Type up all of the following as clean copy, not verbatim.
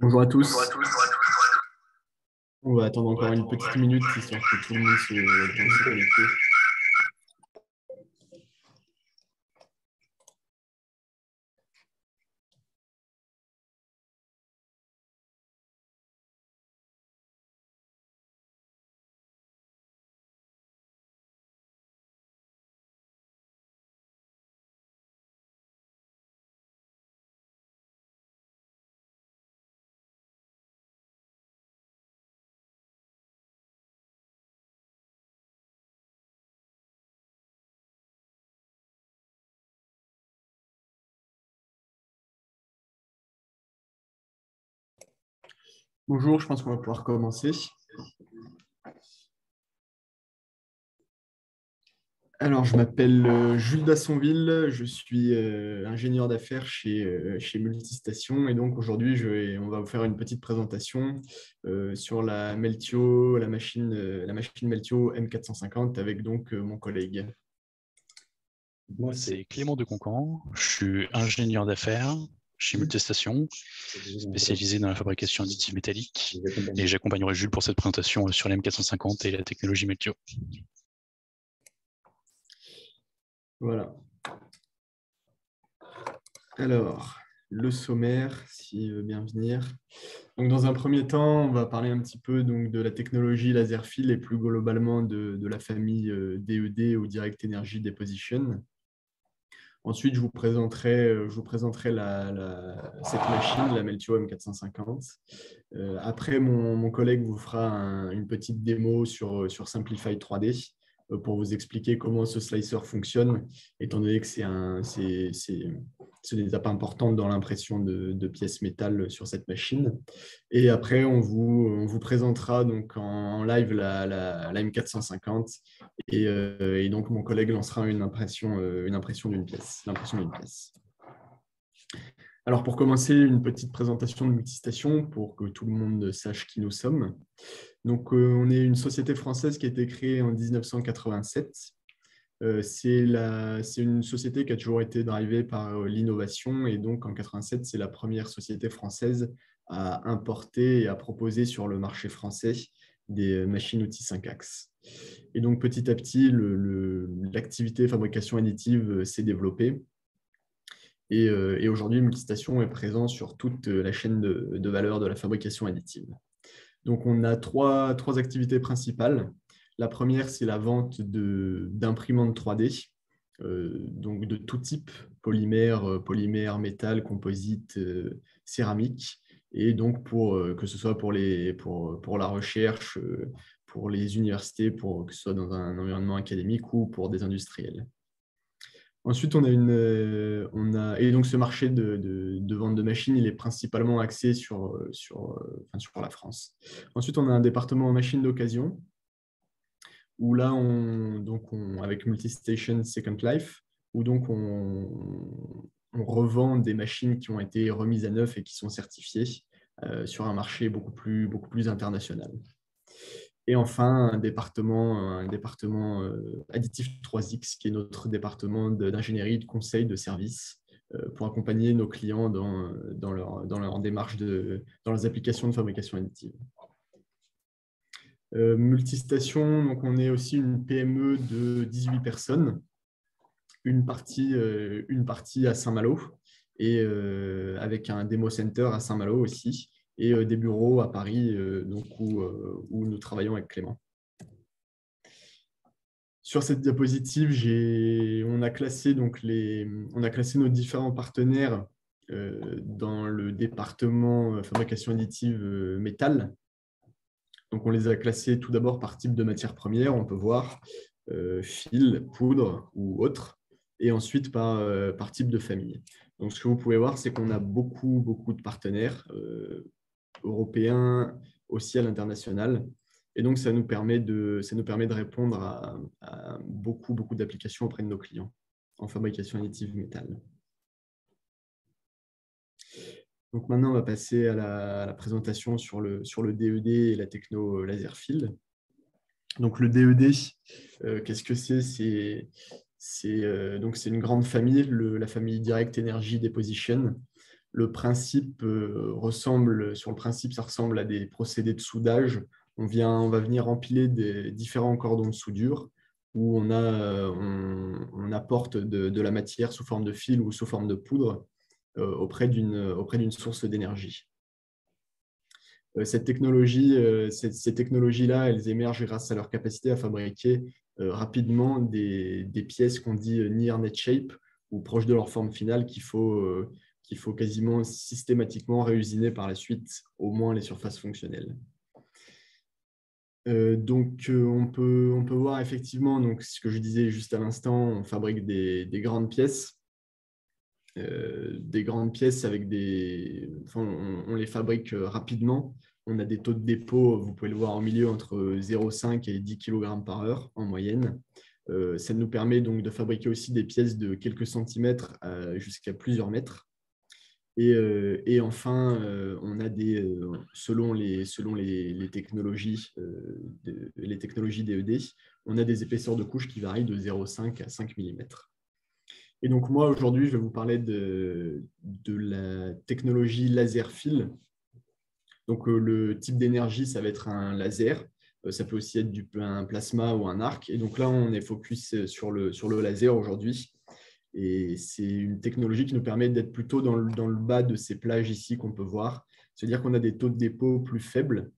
Bonjour à tous. On va attendre encore une petite minute histoire que tout le monde se connecter. Bonjour, je pense qu'on va pouvoir commencer. Alors, je m'appelle Jules Dassonville, je suis ingénieur d'affaires chez Multistation et donc aujourd'hui, on va vous faire une petite présentation sur la Meltio, la machine Meltio M450 avec donc mon collègue. Moi, c'est Clément de Concan. Je suis ingénieur d'affaires chez Multistation, spécialisé dans la fabrication additive métallique. Et j'accompagnerai Jules pour cette présentation sur la M450 et la technologie Meltio. Voilà. Alors, le sommaire, s'il veut bien venir. Donc, dans un premier temps, on va parler un petit peu donc, de la technologie laser fill et plus globalement de la famille DED ou Direct Energy Deposition. Ensuite, je vous présenterai cette machine, la Meltio M450. Après, mon collègue vous fera une petite démo sur Simplify 3D pour vous expliquer comment ce slicer fonctionne, étant donné que c'est une étape importante dans l'impression de pièces métal sur cette machine. Et après, on vous présentera donc en live la M450 et donc mon collègue lancera une impression d'une pièce, l'impression d'une pièce. Alors, pour commencer, une petite présentation de Multistation pour que tout le monde sache qui nous sommes. Donc, on est une société française qui a été créée en 1987. C'est une société qui a toujours été drivée par l'innovation et donc en 1987, c'est la première société française à importer et à proposer sur le marché français des machines-outils 5 axes. Et donc, petit à petit, l'activité fabrication additive s'est développée. Et aujourd'hui, Multistation est présent sur toute la chaîne de valeur de la fabrication additive. Donc, on a trois activités principales. La première, c'est la vente d'imprimantes 3D, donc de tout type, polymère, métal, composite, céramique. Et donc, que ce soit pour la recherche, pour les universités, que ce soit dans un environnement académique ou pour des industriels. Ensuite, et donc ce marché de vente de machines, il est principalement axé sur la France. Ensuite, on a un département en machines d'occasion, où là, avec Multistation Second Life, où donc on revend des machines qui ont été remises à neuf et qui sont certifiées sur un marché beaucoup plus international. Et enfin, un département additif 3X, qui est notre département d'ingénierie, de conseil, de service, pour accompagner nos clients dans leur démarche, dans leurs applications de fabrication additive. Multistation, donc on est aussi une PME de 18 personnes, une partie à Saint-Malo, et avec un démo center à Saint-Malo aussi, et des bureaux à Paris où nous travaillons avec Clément. Sur cette diapositive, on a classé nos différents partenaires dans le département fabrication additive métal. Donc, on les a classés tout d'abord par type de matière première, on peut voir fil, poudre ou autre, et ensuite par type de famille. Donc, ce que vous pouvez voir, c'est qu'on a beaucoup de partenaires européens, aussi à l'international. Et donc, ça nous permet de répondre à beaucoup d'applications auprès de nos clients en fabrication additive métal. Donc maintenant, on va passer à la présentation sur le DED et la techno laser fill. Donc le DED, qu'est-ce que c'est? C'est une grande famille, la famille Direct Energy Deposition. le principe sur le principe, ça ressemble à des procédés de soudage. On va venir empiler des différents cordons de soudure où on apporte de la matière sous forme de fil ou sous forme de poudre auprès d'une source d'énergie. Ces technologies-là, elles émergent grâce à leur capacité à fabriquer rapidement des pièces qu'on dit near net shape ou proches de leur forme finale qu'il faut quasiment systématiquement réusiner par la suite, au moins les surfaces fonctionnelles. On peut voir effectivement, donc, ce que je disais juste à l'instant, on fabrique des grandes pièces. Avec on les fabrique rapidement. On a des taux de dépôt, vous pouvez le voir au milieu, entre 0,5 et 10 kg par heure en moyenne. Ça nous permet donc de fabriquer aussi des pièces de quelques centimètres jusqu'à plusieurs mètres. Et enfin, on a selon les technologies, les technologies DED, on a des épaisseurs de couches qui varient de 0,5 à 5 mm. Et donc moi, aujourd'hui, je vais vous parler de la technologie laser fill. Donc le type d'énergie, ça va être un laser. Ça peut aussi être un plasma ou un arc. Et donc là, on est focus sur le laser aujourd'hui. Et c'est une technologie qui nous permet d'être plutôt dans le bas de ces plages ici qu'on peut voir. C'est-à-dire qu'on a des taux de dépôt plus faibles.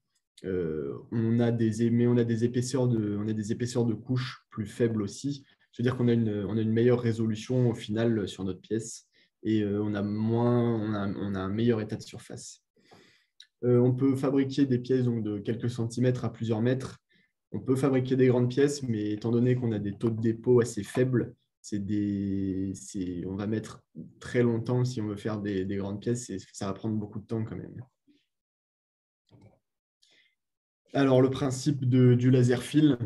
On a des épaisseurs de couches plus faibles aussi. C'est-à-dire qu'on a une meilleure résolution au final sur notre pièce et on a un meilleur état de surface. On peut fabriquer des pièces donc, de quelques centimètres à plusieurs mètres. On peut fabriquer des grandes pièces, mais étant donné qu'on a des taux de dépôt assez faibles, on va mettre très longtemps si on veut faire des grandes pièces et ça va prendre beaucoup de temps quand même. Alors, le principe du laser fill.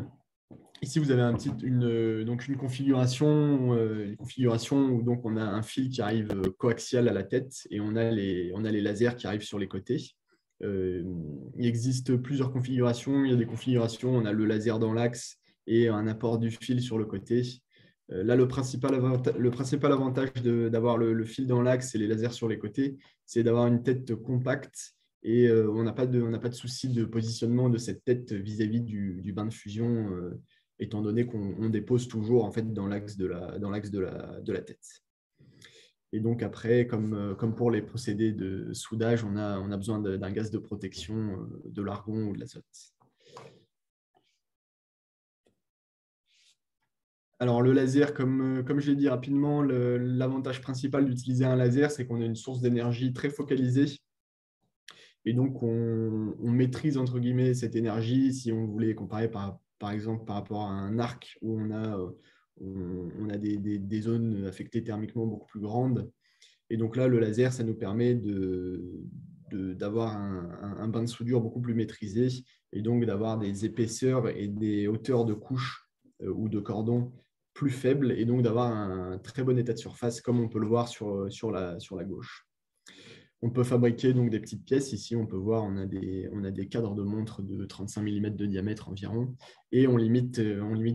Ici, vous avez une configuration où donc, on a un fil qui arrive coaxial à la tête et on a les lasers qui arrivent sur les côtés. Il existe plusieurs configurations. Il y a des configurations, on a le laser dans l'axe et un apport du fil sur le côté. Là, le principal avantage d'avoir le fil dans l'axe et les lasers sur les côtés, c'est d'avoir une tête compacte et on n'a pas de souci de positionnement de cette tête vis-à-vis du bain de fusion, étant donné qu'on dépose toujours en fait, dans l'axe de la tête. Et donc après, comme pour les procédés de soudage, on a besoin d'un gaz de protection, de l'argon ou de l'azote. Alors le laser, comme je l'ai dit rapidement, l'avantage principal d'utiliser un laser, c'est qu'on a une source d'énergie très focalisée. Et donc on maîtrise entre guillemets cette énergie si on voulait comparer par exemple par rapport à un arc où on a des zones affectées thermiquement beaucoup plus grandes. Et donc là, le laser, ça nous permet d'avoir un bain de soudure beaucoup plus maîtrisé et donc d'avoir des épaisseurs et des hauteurs de couches ou de cordons plus faibles et donc d'avoir un très bon état de surface comme on peut le voir sur la gauche. On peut fabriquer donc des petites pièces. Ici, on peut voir, on a des cadres de montre de 35 mm de diamètre environ et on limite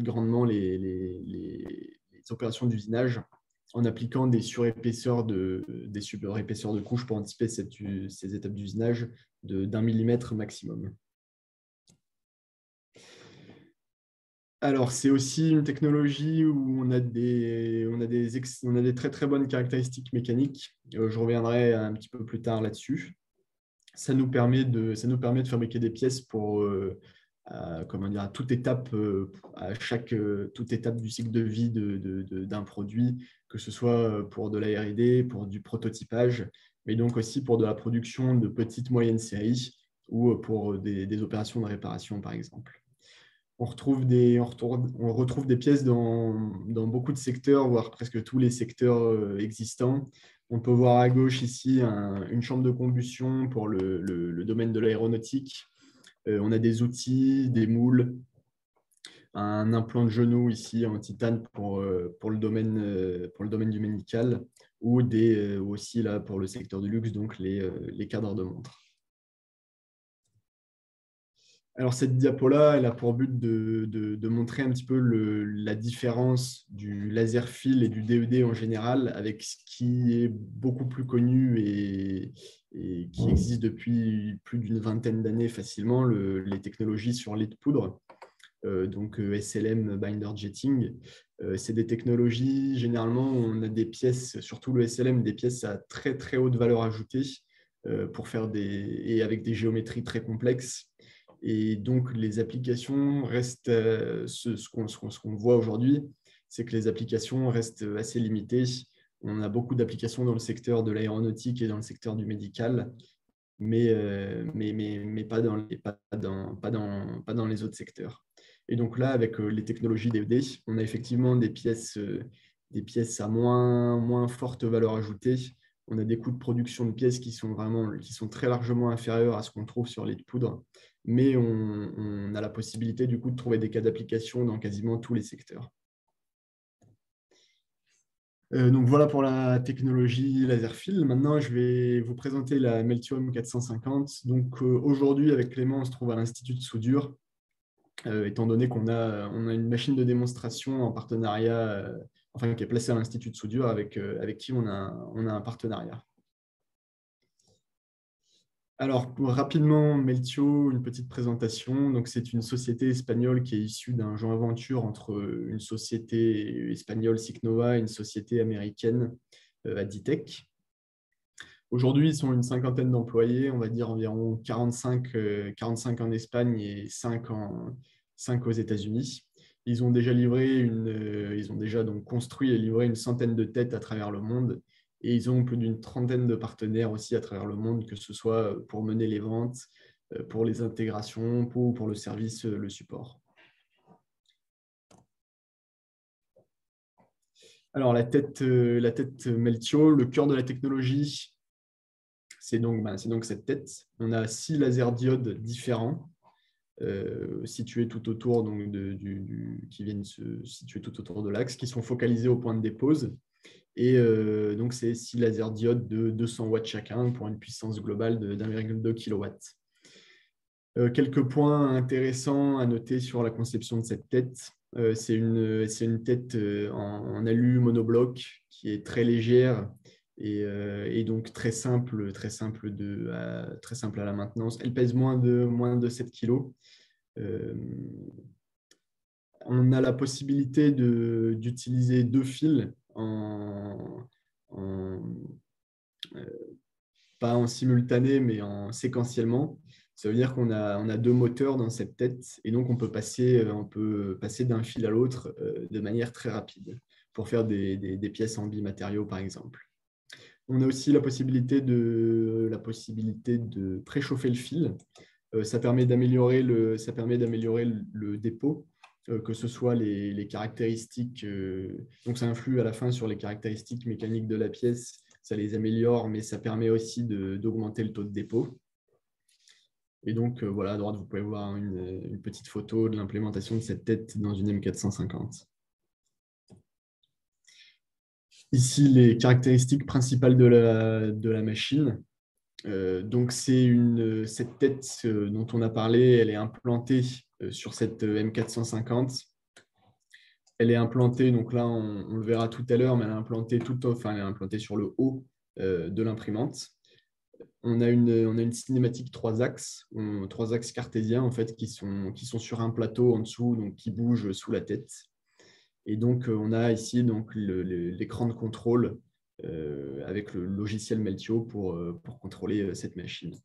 grandement les opérations d'usinage en appliquant des surépaisseurs de couches pour anticiper ces étapes d'usinage d'1 mm maximum. Alors, c'est aussi une technologie où on a des très très bonnes caractéristiques mécaniques. Je reviendrai un petit peu plus tard là-dessus. Ça nous permet de fabriquer des pièces à toute étape du cycle de vie d'un produit, que ce soit pour de la R&D, pour du prototypage, mais donc aussi pour de la production de petites moyennes séries ou pour des opérations de réparation, par exemple. On retrouve des pièces dans beaucoup de secteurs, voire presque tous les secteurs existants. On peut voir à gauche ici une chambre de combustion pour le domaine de l'aéronautique. On a des outils, des moules, un implant de genou ici en titane pour le domaine du médical ou aussi là, pour le secteur du luxe, donc les cadres de montre. Alors, cette diapo-là, elle a pour but de montrer un petit peu la différence du laser fill et du DED en général avec ce qui est beaucoup plus connu et qui existe depuis plus d'une vingtaine d'années facilement, les technologies sur lait de poudre, donc SLM Binder Jetting. C'est des technologies, généralement, on a des pièces, surtout le SLM, des pièces à très très haute valeur ajoutée pour faire et avec des géométries très complexes. Et donc, les applications restent, ce qu'on voit aujourd'hui, c'est que les applications restent assez limitées. On a beaucoup d'applications dans le secteur de l'aéronautique et dans le secteur du médical, mais pas dans les autres secteurs. Et donc là, avec les technologies DED, on a effectivement des pièces à moins forte valeur ajoutée. On a des coûts de production de pièces qui sont très largement inférieurs à ce qu'on trouve sur les de poudre, mais on a la possibilité du coup de trouver des cas d'application dans quasiment tous les secteurs. Donc voilà pour la technologie laser fill. Maintenant, je vais vous présenter la Meltium 450. Donc aujourd'hui, avec Clément, on se trouve à l'Institut de soudure, étant donné qu'on a une machine de démonstration en partenariat, qui est placée à l'Institut de soudure avec qui on a un partenariat. Alors, rapidement, Meltio, une petite présentation. Donc, c'est une société espagnole qui est issue d'un joint aventure entre une société espagnole, Sicnova, et une société américaine, Aditech. Aujourd'hui, ils sont une cinquantaine d'employés, on va dire environ 45 en Espagne et 5 aux États-Unis. Ils ont déjà donc construit et livré une centaine de têtes à travers le monde. Et ils ont plus d'une trentaine de partenaires aussi à travers le monde, que ce soit pour mener les ventes, pour les intégrations, pour le service, le support. Alors, la tête Meltio, le cœur de la technologie, c'est donc cette tête. On a 6 laserdiodes différents situés tout autour qui viennent se situer tout autour de l'axe, qui sont focalisés au point de dépose. Et donc, c'est 6 laserdiodes de 200 watts chacun pour une puissance globale de 1,2 kW. Quelques points intéressants à noter sur la conception de cette tête. C'est une tête en alu monobloc qui est très légère et donc très simple à la maintenance. Elle pèse moins de 7 kg. On a la possibilité d'utiliser 2 fils pas en simultané, mais séquentiellement. Ça veut dire qu'on a 2 moteurs dans cette tête et donc on peut passer d'un fil à l'autre de manière très rapide pour faire des pièces en bimatériaux, par exemple. On a aussi la possibilité de préchauffer le fil. Ça permet d'améliorer le dépôt, que ce soit les caractéristiques. Donc, ça influe à la fin sur les caractéristiques mécaniques de la pièce. Ça les améliore, mais ça permet aussi d'augmenter le taux de dépôt. Et donc, voilà, à droite, vous pouvez voir une petite photo de l'implémentation de cette tête dans une M450. Ici, les caractéristiques principales de la machine. Donc, cette tête dont on a parlé, elle est implantée sur cette M450. Elle est implantée, donc là, on le verra tout à l'heure, mais elle est implantée sur le haut de l'imprimante. On a une cinématique 3 axes cartésiens en fait, qui sont sur un plateau en dessous, donc qui bougent sous la tête. Et donc, on a ici l'écran de contrôle avec le logiciel Meltio pour contrôler cette machine.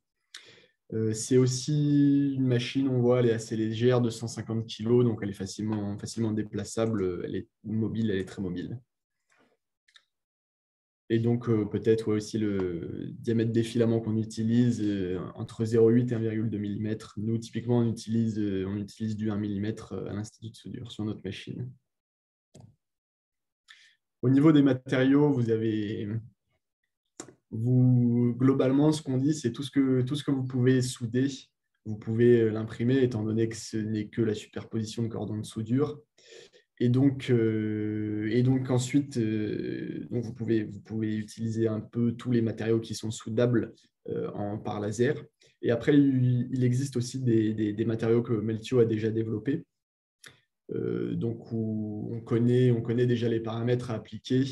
C'est aussi une machine, on voit, elle est assez légère, de 150 kg, donc elle est facilement déplaçable, elle est mobile, elle est très mobile. Et donc, peut-être aussi le diamètre des filaments qu'on utilise, entre 0,8 et 1,2 mm. Nous, typiquement, on utilise du 1 mm à l'Institut de soudure sur notre machine. Au niveau des matériaux, globalement, ce qu'on dit, c'est tout ce que vous pouvez souder, vous pouvez l'imprimer, étant donné que ce n'est que la superposition de cordons de soudure. Et donc ensuite, vous pouvez utiliser un peu tous les matériaux qui sont soudables par laser. Et après, il existe aussi des matériaux que Meltio a déjà développés. Donc, où on connaît déjà les paramètres à appliquer.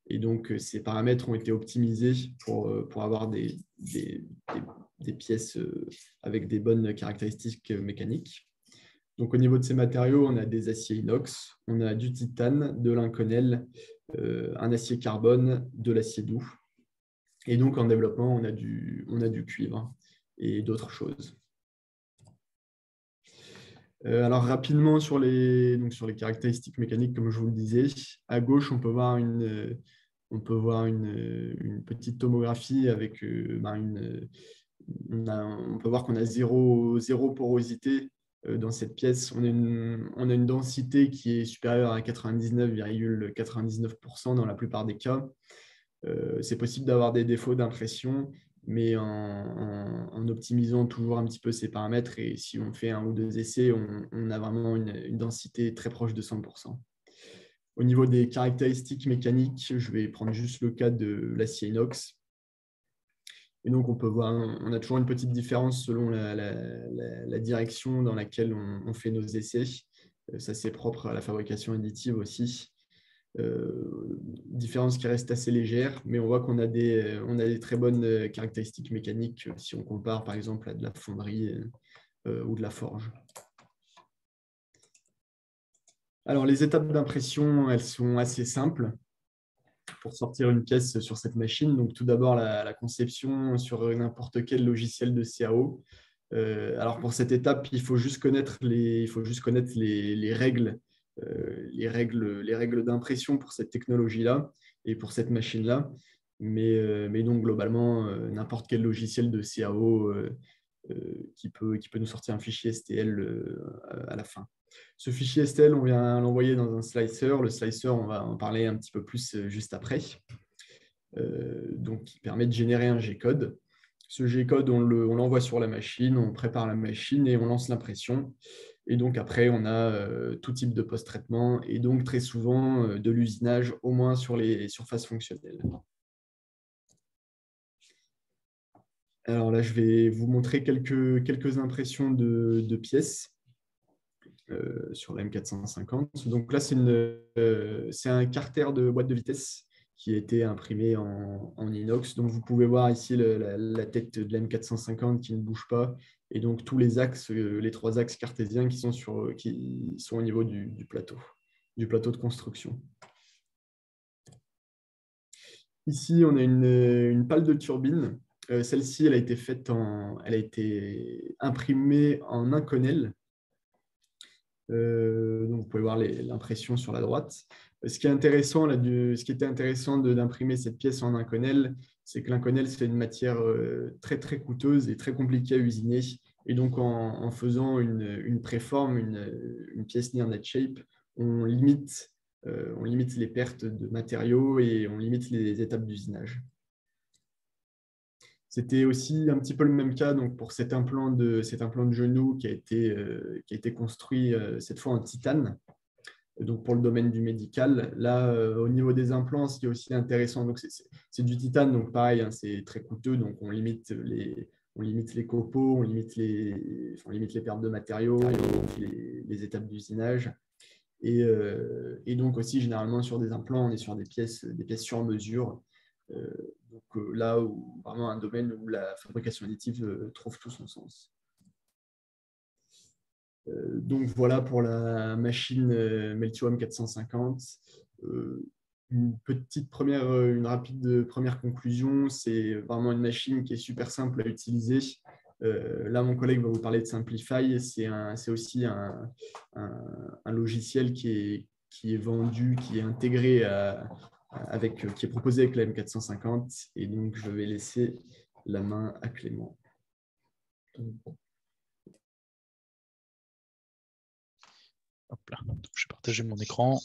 Et donc, ces paramètres ont été optimisés pour avoir des pièces avec des bonnes caractéristiques mécaniques. Donc, au niveau de ces matériaux, on a des aciers inox, on a du titane, de l'inconel, un acier carbone, de l'acier doux. Et donc, en développement, on a du cuivre et d'autres choses. Alors, rapidement, sur les caractéristiques mécaniques, comme je vous le disais, à gauche, on peut voir une petite tomographie avec on peut voir qu'on a zéro porosité dans cette pièce. On a une densité qui est supérieure à 99,99% dans la plupart des cas. C'est possible d'avoir des défauts d'impression, mais en optimisant toujours un petit peu ces paramètres, et si on fait 1 ou 2 essais, on a vraiment une densité très proche de 100%. Au niveau des caractéristiques mécaniques, je vais prendre juste le cas de l'acier inox. Et donc, on peut voir, on a toujours une petite différence selon la direction dans laquelle on fait nos essais. Ça, c'est propre à la fabrication additive aussi. Différence qui reste assez légère, mais on voit qu'on a des très bonnes caractéristiques mécaniques si on compare par exemple à de la fonderie ou de la forge. Alors, les étapes d'impression, elles sont assez simples pour sortir une pièce sur cette machine. Donc, tout d'abord, la conception sur n'importe quel logiciel de CAO. Alors, pour cette étape, il faut juste connaître les règles, les règles d'impression pour cette technologie-là et pour cette machine-là. Mais donc, globalement, n'importe quel logiciel de CAO qui peut nous sortir un fichier STL à la fin. Ce fichier STL, on vient l'envoyer dans un slicer. Le slicer, on va en parler un petit peu plus juste après. Donc, qui permet de générer un G-code. Ce G-code, on l'envoie sur la machine, on prépare la machine et on lance l'impression. Et donc, après, on a tout type de post-traitement et donc très souvent de l'usinage, au moins sur les surfaces fonctionnelles. Alors là, je vais vous montrer quelques impressions de pièces sur la M450. Donc là, c'est un carter de boîte de vitesse qui a été imprimé en inox. Donc, vous pouvez voir ici la tête de la M450 qui ne bouge pas. Et donc, tous les axes, les 3 axes cartésiens qui sont au niveau du plateau de construction. Ici, on a une pale de turbine. Celle-ci, elle a été imprimée en Inconel. Donc, vous pouvez voir l'impression sur la droite. Ce qui était intéressant d'imprimer cette pièce en Inconel, c'est que l'Inconel, c'est une matière très, très coûteuse et très compliquée à usiner. Et donc, en faisant une préforme, une pièce near net shape, on limite les pertes de matériaux et on limite les étapes d'usinage. C'était aussi un petit peu le même cas donc, pour cet implant de genou qui a été construit cette fois en titane, donc pour le domaine du médical. Là, au niveau des implants, ce qui est aussi intéressant, c'est du titane, donc pareil, hein, c'est très coûteux, donc on limite les copeaux, on limite les pertes de matériaux, les étapes d'usinage. Et donc aussi, généralement, sur des implants, on est sur des pièces sur mesure. Donc là, vraiment un domaine où la fabrication additive trouve tout son sens. Donc voilà pour la machine Meltio M450. Une rapide première conclusion, c'est vraiment une machine qui est super simple à utiliser. Là, mon collègue va vous parler de Simplify. C'est aussi un logiciel qui est vendu, qui est intégré qui est proposé avec la M450. Et donc, je vais laisser la main à Clément. Hop là. Donc, je vais partager mon écran.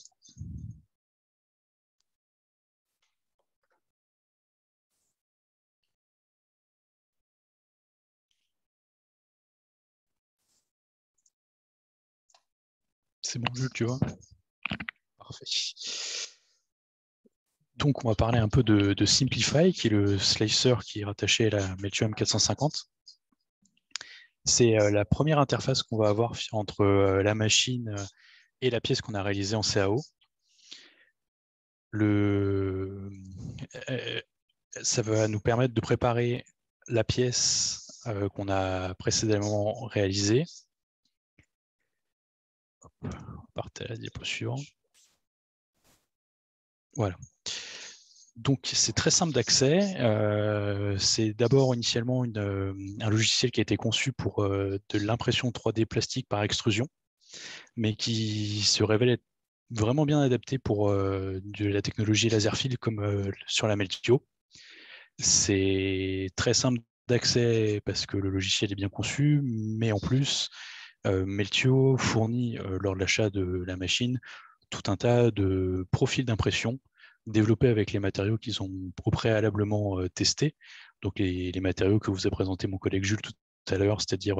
C'est bon, Jules, tu vois? Parfait. Donc, on va parler un peu de Simplify, qui est le slicer qui est rattaché à la Meltio M450. C'est la première interface qu'on va avoir entre la machine et la pièce qu'on a réalisée en CAO. Ça va nous permettre de préparer la pièce qu'on a précédemment réalisée. On va partir à la diapo suivante. Voilà. Donc, c'est très simple d'accès. C'est d'abord initialement un logiciel qui a été conçu pour de l'impression 3D plastique par extrusion, mais qui se révèle être vraiment bien adapté pour de la technologie laser fill comme sur la Meltio. C'est très simple d'accès parce que le logiciel est bien conçu, mais en plus, Meltio fournit lors de l'achat de la machine tout un tas de profils d'impression développés avec les matériaux qu'ils ont préalablement testés. Donc les matériaux que vous a présenté mon collègue Jules tout à l'heure, c'est-à-dire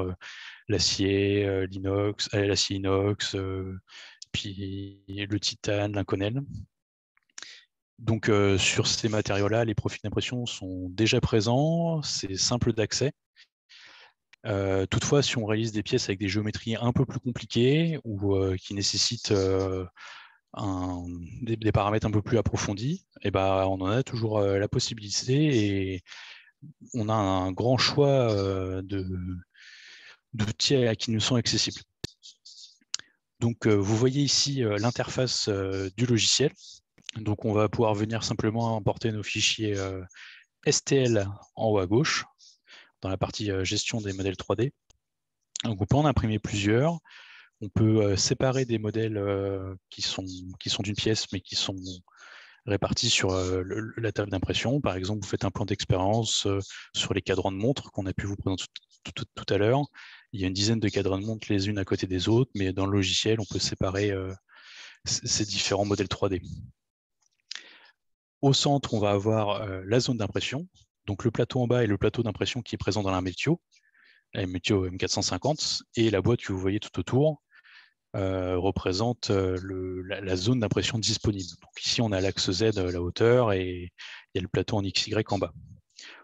l'acier, l'inox, l'acier inox, puis le titane, l'inconel. Donc sur ces matériaux-là, les profils d'impression sont déjà présents, c'est simple d'accès. Toutefois, si on réalise des pièces avec des géométries un peu plus compliquées ou qui nécessitent des paramètres un peu plus approfondis, et ben, on en a toujours la possibilité et on a un grand choix d'outils qui nous sont accessibles. Donc, vous voyez ici l'interface du logiciel. Donc, on va pouvoir venir simplement importer nos fichiers STL en haut à gauche, dans la partie gestion des modèles 3D. Donc, on peut en imprimer plusieurs. On peut séparer des modèles qui sont d'une pièce, mais qui sont répartis sur la table d'impression. Par exemple, vous faites un plan d'expérience sur les cadrans de montre qu'on a pu vous présenter tout à l'heure. Il y a une dizaine de cadrans de montre les unes à côté des autres, mais dans le logiciel, on peut séparer ces différents modèles 3D. Au centre, on va avoir la zone d'impression. Donc le plateau en bas est le plateau d'impression qui est présent dans la Meltio M450, et la boîte que vous voyez tout autour représente la zone d'impression disponible. Donc ici, on a l'axe Z, la hauteur, et il y a le plateau en XY en bas.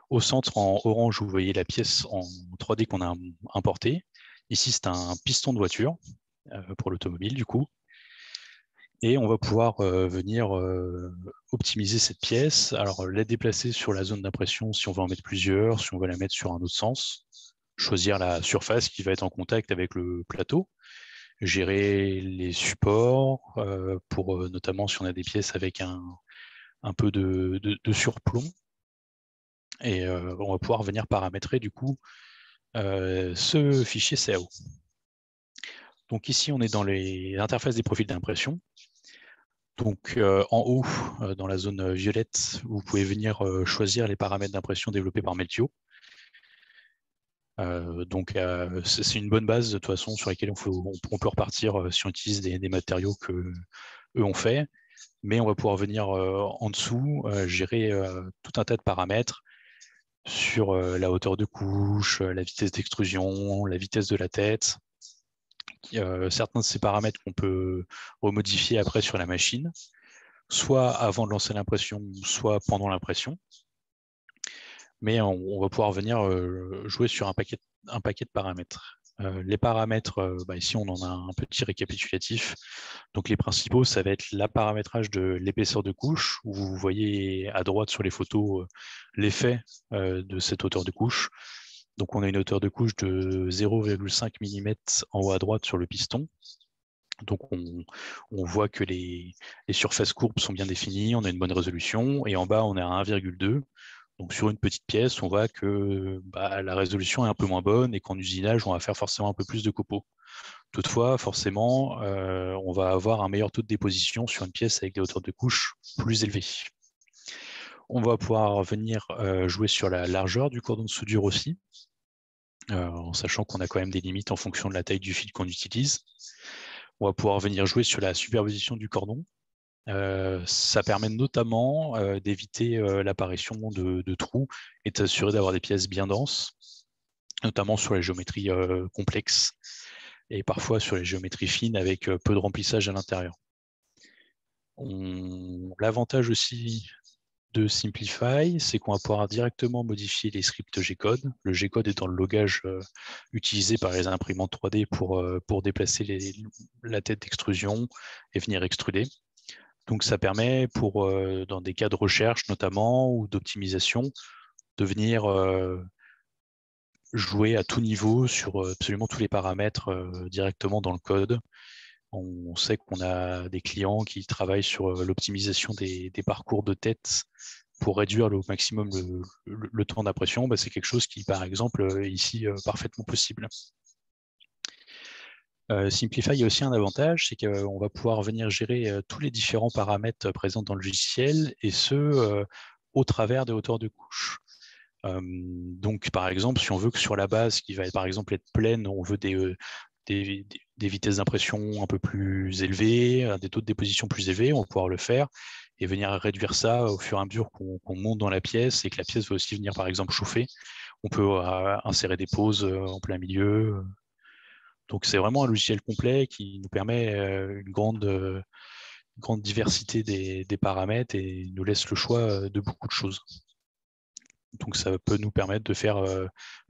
Au centre, en orange, vous voyez la pièce en 3D qu'on a importée. Ici, c'est un piston de voiture pour l'automobile, du coup. Et on va pouvoir venir optimiser cette pièce. Alors, la déplacer sur la zone d'impression si on veut en mettre plusieurs, si on veut la mettre sur un autre sens. Choisir la surface qui va être en contact avec le plateau. Gérer les supports, pour notamment si on a des pièces avec un peu de surplomb. Et on va pouvoir venir paramétrer du coup ce fichier CAO. Donc ici, on est dans les interfaces des profils d'impression. Donc en haut, dans la zone violette, vous pouvez venir choisir les paramètres d'impression développés par Meltio. Donc c'est une bonne base de toute façon sur laquelle on peut repartir si on utilise des matériaux que eux ont fait. Mais on va pouvoir venir en dessous gérer tout un tas de paramètres sur la hauteur de couche, la vitesse d'extrusion, la vitesse de la tête. Certains de ces paramètres qu'on peut remodifier après sur la machine, soit avant de lancer l'impression, soit pendant l'impression. Mais on va pouvoir venir jouer sur un paquet de paramètres. Les paramètres, ici on en a un petit récapitulatif. Donc les principaux, ça va être la paramétrage de l'épaisseur de couche, où vous voyez à droite sur les photos l'effet de cette hauteur de couche. Donc on a une hauteur de couche de 0,5 mm en haut à droite sur le piston. Donc on voit que les surfaces courbes sont bien définies, on a une bonne résolution, et en bas on est à 1,2. Donc sur une petite pièce, on voit que la résolution est un peu moins bonne et qu'en usinage, on va faire forcément un peu plus de copeaux. Toutefois, forcément, on va avoir un meilleur taux de déposition sur une pièce avec des hauteurs de couche plus élevées. On va pouvoir venir jouer sur la largeur du cordon de soudure aussi, en sachant qu'on a quand même des limites en fonction de la taille du fil qu'on utilise. On va pouvoir venir jouer sur la superposition du cordon. Ça permet notamment d'éviter l'apparition de trous et de s'assurer d'avoir des pièces bien denses, notamment sur les géométries complexes et parfois sur les géométries fines avec peu de remplissage à l'intérieur. L'avantage aussi de Simplify, c'est qu'on va pouvoir directement modifier les scripts G-code. Le G-code étant le logage utilisé par les imprimantes 3D pour déplacer la tête d'extrusion et venir extruder. Donc ça permet dans des cas de recherche notamment ou d'optimisation, de venir jouer à tout niveau sur absolument tous les paramètres directement dans le code. On sait qu'on a des clients qui travaillent sur l'optimisation des parcours de tête pour réduire au maximum le temps d'impression. C'est quelque chose qui, par exemple, est ici parfaitement possible. Simplify a aussi un avantage, c'est qu'on va pouvoir venir gérer tous les différents paramètres présents dans le logiciel, et ce, au travers des hauteurs de couche. Donc, par exemple, si on veut que sur la base, qui va par exemple être pleine, on veut des vitesses d'impression un peu plus élevées, des taux de déposition plus élevés, on va pouvoir le faire et venir réduire ça au fur et à mesure qu'on monte dans la pièce et que la pièce va aussi venir, par exemple, chauffer. On peut insérer des pauses en plein milieu. Donc, c'est vraiment un logiciel complet qui nous permet une grande diversité des paramètres et nous laisse le choix de beaucoup de choses. Donc, ça peut nous permettre de faire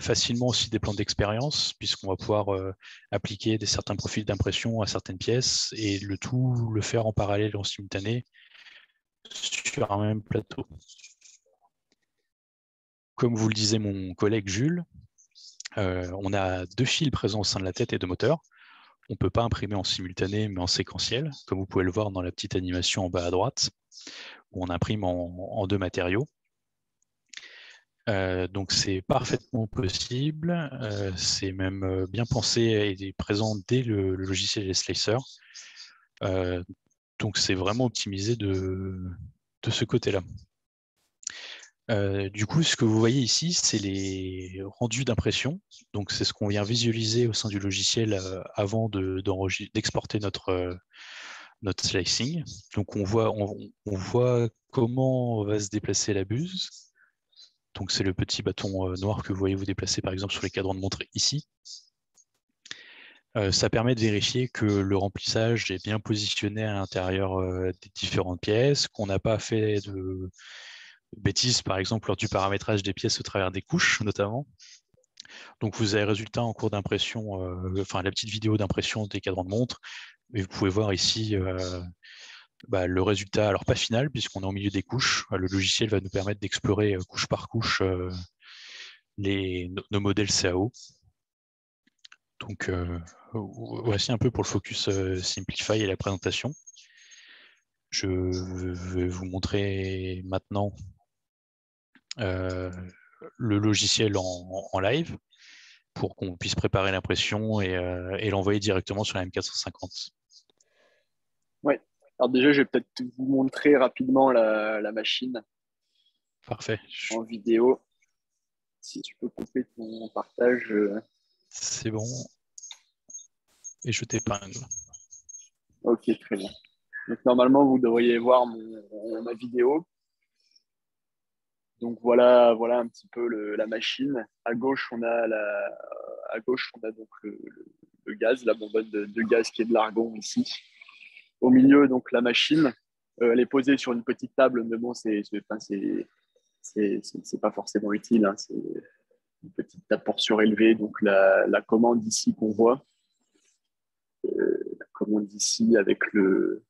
facilement aussi des plans d'expérience, puisqu'on va pouvoir appliquer certains profils d'impression à certaines pièces et le tout le faire en parallèle, en simultané, sur un même plateau. Comme vous le disait mon collègue Jules, on a 2 fils présents au sein de la tête et 2 moteurs. On ne peut pas imprimer en simultané, mais en séquentiel, comme vous pouvez le voir dans la petite animation en bas à droite, où on imprime en 2 matériaux. Donc c'est parfaitement possible, c'est même bien pensé et présent dès le logiciel des slicers. Donc c'est vraiment optimisé de ce côté-là. Du coup, ce que vous voyez ici, c'est les rendus d'impression. Donc c'est ce qu'on vient visualiser au sein du logiciel avant d'exporter notre slicing. Donc on voit comment va se déplacer la buse. Donc c'est le petit bâton noir que vous voyez vous déplacer par exemple sur les cadrans de montre ici. Ça permet de vérifier que le remplissage est bien positionné à l'intérieur des différentes pièces, qu'on n'a pas fait de bêtises par exemple lors du paramétrage des pièces au travers des couches notamment. Donc vous avez le résultat en cours d'impression, enfin la petite vidéo d'impression des cadrans de montre, et vous pouvez voir ici le résultat, alors pas final puisqu'on est au milieu des couches. Le logiciel va nous permettre d'explorer couche par couche nos modèles CAO. Donc voici un peu pour le focus Simplify et la présentation. Je vais vous montrer maintenant le logiciel en live pour qu'on puisse préparer l'impression et l'envoyer directement sur la M450. Oui. Alors déjà, je vais peut-être vous montrer rapidement la machine. Parfait. En vidéo. Si tu peux couper ton partage. C'est bon. Et je t'épingle. Ok, très bien. Donc normalement, vous devriez voir ma vidéo. Donc voilà un petit peu la machine. À gauche, on a donc le gaz, la bonbonne de gaz qui est de l'argon ici. Au milieu, donc la machine. Elle est posée sur une petite table, mais bon, c'est pas forcément utile. Hein. C'est une petite table pour surélever. Donc la commande ici qu'on voit. La commande ici avec le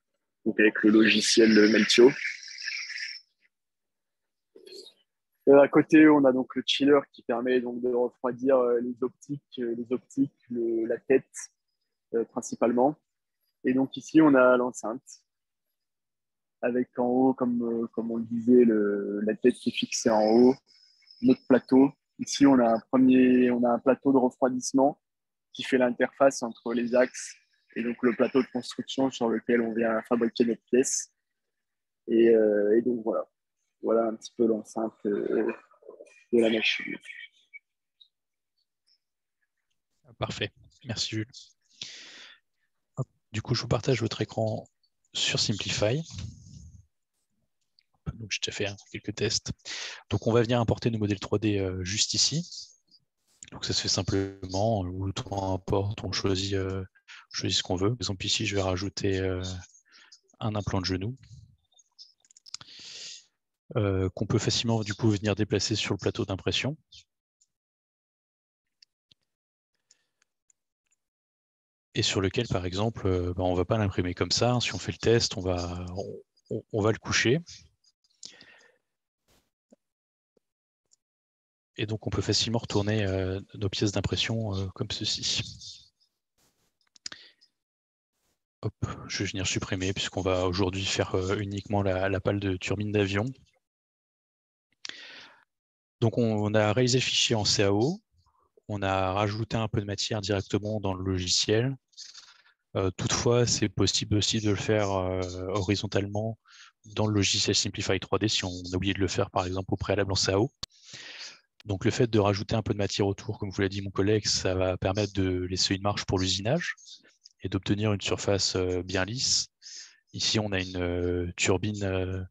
logiciel Meltio. À côté, on a donc le chiller qui permet donc de refroidir les optiques, la tête principalement. Et donc ici, on a l'enceinte avec en haut, comme on le disait, la tête qui est fixée en haut, notre plateau. Ici, on a un plateau de refroidissement qui fait l'interface entre les axes et donc le plateau de construction sur lequel on vient fabriquer notre pièce. Et donc voilà un petit peu l'enceinte de la machine. Parfait, merci Jules. Du coup, je vous partage votre écran sur Simplify. Donc, j'ai déjà fait quelques tests. Donc, on va venir importer nos modèles 3D juste ici. Donc, ça se fait simplement. On importe, on choisit ce qu'on veut. Par exemple, ici, je vais rajouter un implant de genou. qu'on peut facilement du coup venir déplacer sur le plateau d'impression. Et sur lequel, par exemple, on ne va pas l'imprimer comme ça. Si on fait le test, on va le coucher. Et donc, on peut facilement retourner nos pièces d'impression comme ceci. Hop, je vais venir supprimer puisqu'on va aujourd'hui faire uniquement la pale de turbine d'avion. Donc, on a réalisé le fichier en CAO. On a rajouté un peu de matière directement dans le logiciel. Toutefois, c'est possible aussi de le faire horizontalement dans le logiciel Simplify 3D si on a oublié de le faire, par exemple, au préalable en CAO. Donc, le fait de rajouter un peu de matière autour, comme vous l'a dit mon collègue, ça va permettre de laisser une marge pour l'usinage et d'obtenir une surface bien lisse. Ici, on a une turbine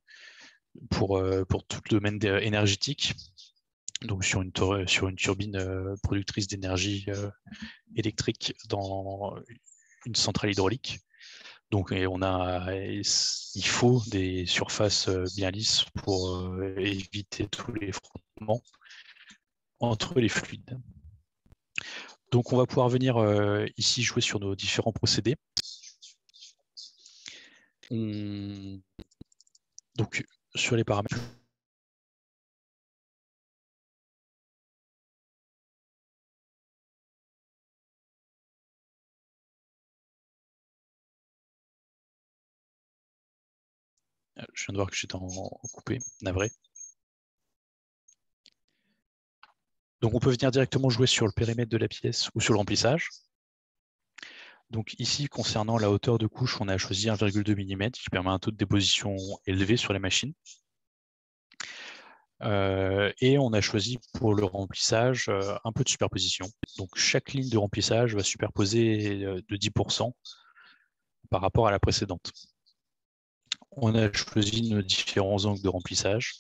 pour tout le domaine énergétique, donc sur une turbine productrice d'énergie électrique dans une centrale hydraulique. Donc, il faut des surfaces bien lisses pour éviter tous les frottements entre les fluides. Donc, on va pouvoir venir ici jouer sur nos différents procédés. Donc, sur les paramètres. Je viens de voir que j'étais en coupé, navré. Donc, on peut venir directement jouer sur le périmètre de la pièce ou sur le remplissage. Donc ici, concernant la hauteur de couche, on a choisi 1,2 mm qui permet un taux de déposition élevé sur les machines. Et on a choisi pour le remplissage un peu de superposition. Donc chaque ligne de remplissage va superposer de 10% par rapport à la précédente. On a choisi nos différents angles de remplissage.